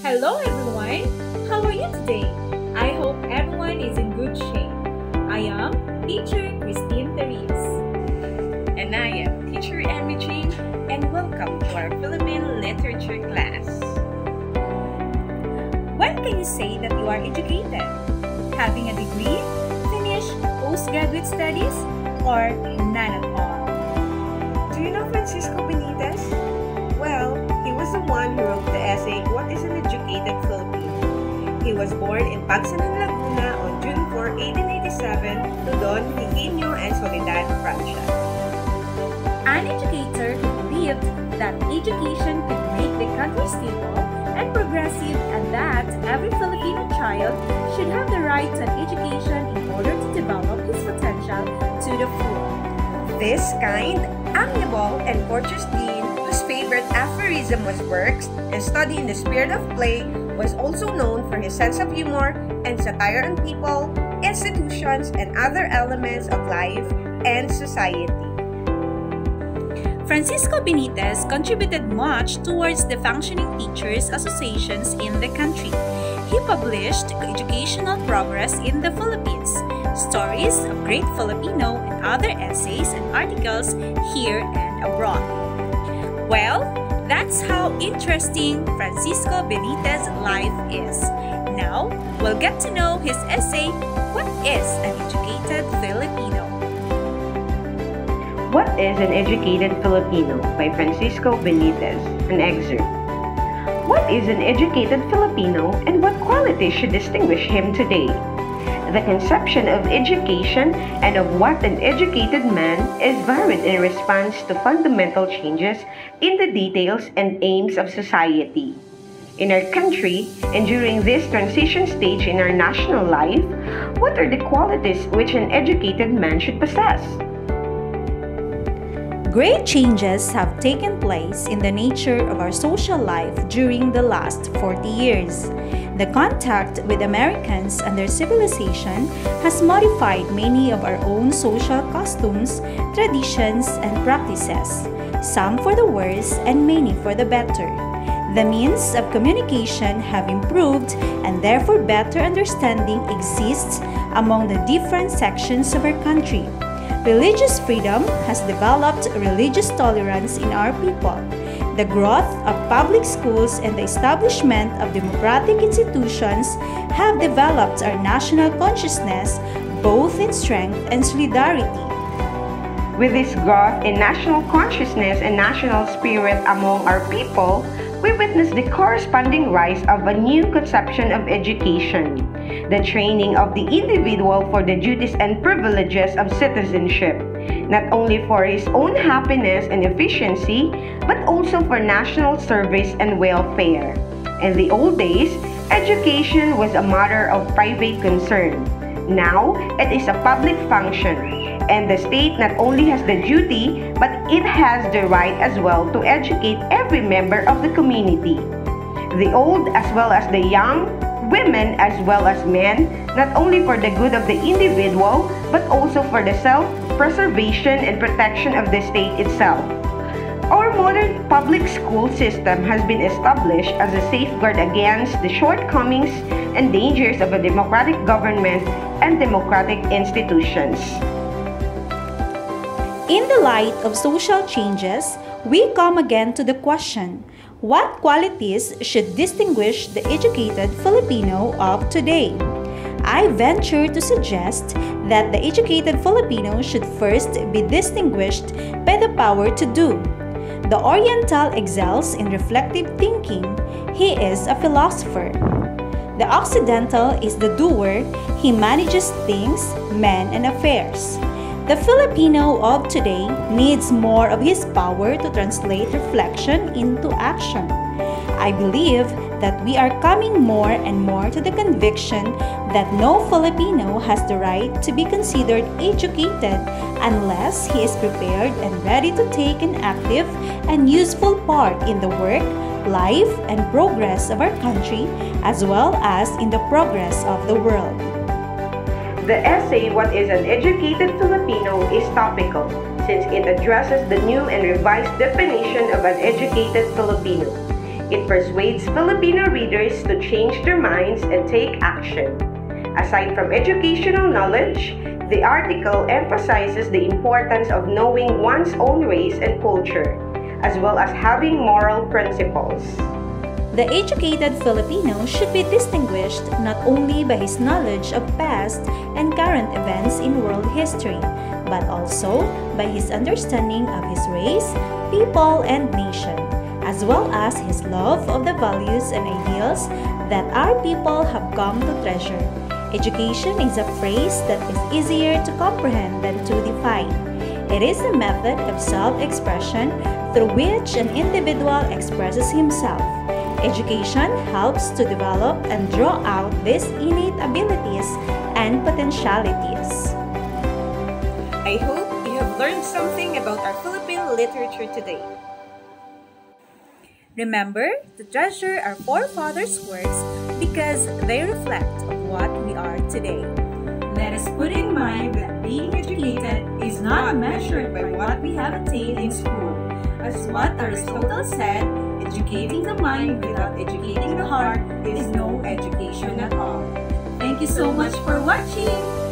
Hello everyone! How are you today? I hope everyone is in good shape. I am Teacher Cristine. And I am Teacher Jean, and welcome to our Philippine Literature class. When can you say that you are educated? Having a degree, finished postgraduate studies, or none at all? Do you know Francisco Benitez? Well, he was the one who wrote the essay, What is an Educated Filipino? He was born in Pagsanang, Laguna on June 4, 1887 to Don Higinio and Soledad, Francia. An educator who believed that education could make the country stable and progressive and that every Filipino child should have the right to an education in order to develop his potential to the full. This kind, amiable, and courteous dean, whose favorite aphorism was works and study in the spirit of play, was also known for his sense of humor and satire on people, institutions, and other elements of life and society. Francisco Benitez contributed much towards the functioning teachers' associations in the country. He published Educational Progress in the Philippines, Stories of Great Filipino, and other essays and articles here and abroad. Well, that's how interesting Francisco Benitez's life is. Now, we'll get to know his essay, What is an Educated Filipino? What is an Educated Filipino by Francisco Benitez, an excerpt. What is an educated Filipino and what qualities should distinguish him today? The conception of education and of what an educated man is varied in response to fundamental changes in the details and aims of society. In our country, and during this transition stage in our national life, what are the qualities which an educated man should possess? Great changes have taken place in the nature of our social life during the last 40 years. The contact with Americans and their civilization has modified many of our own social customs, traditions, and practices, some for the worse and many for the better. The means of communication have improved and therefore better understanding exists among the different sections of our country. Religious freedom has developed religious tolerance in our people. The growth of public schools and the establishment of democratic institutions have developed our national consciousness both in strength and solidarity. With this growth in national consciousness and national spirit among our people, we witness the corresponding rise of a new conception of education, the training of the individual for the duties and privileges of citizenship, not only for his own happiness and efficiency, but also for national service and welfare. In the old days, education was a matter of private concern. Now, it is a public function. And the state not only has the duty, but it has the right as well to educate every member of the community. The old as well as the young, women as well as men, not only for the good of the individual, but also for the self-preservation and protection of the state itself. Our modern public school system has been established as a safeguard against the shortcomings and dangers of a democratic government and democratic institutions. In the light of social changes, we come again to the question, what qualities should distinguish the educated Filipino of today? I venture to suggest that the educated Filipino should first be distinguished by the power to do. The Oriental excels in reflective thinking. He is a philosopher. The Occidental is the doer. He manages things, men, and affairs. The Filipino of today needs more of his power to translate reflection into action. I believe that we are coming more and more to the conviction that no Filipino has the right to be considered educated unless he is prepared and ready to take an active and useful part in the work, life, and progress of our country as well as in the progress of the world. The essay, What is an Educated Filipino, is topical since it addresses the new and revised definition of an educated Filipino. It persuades Filipino readers to change their minds and take action. Aside from educational knowledge, the article emphasizes the importance of knowing one's own race and culture, as well as having moral principles. The educated Filipino should be distinguished not only by his knowledge of past and current events in world history, but also by his understanding of his race, people, and nation, as well as his love of the values and ideals that our people have come to treasure. Education is a phrase that is easier to comprehend than to define. It is a method of self-expression through which an individual expresses himself. Education helps to develop and draw out these innate abilities and potentialities. I hope you have learned something about our Philippine literature today. Remember to treasure our forefathers' works because they reflect what we are today. Let us put in mind that being educated is not measured by what we have attained in school. As what Aristotle said, educating the mind without educating the heart is no education at all. Thank you so much for watching!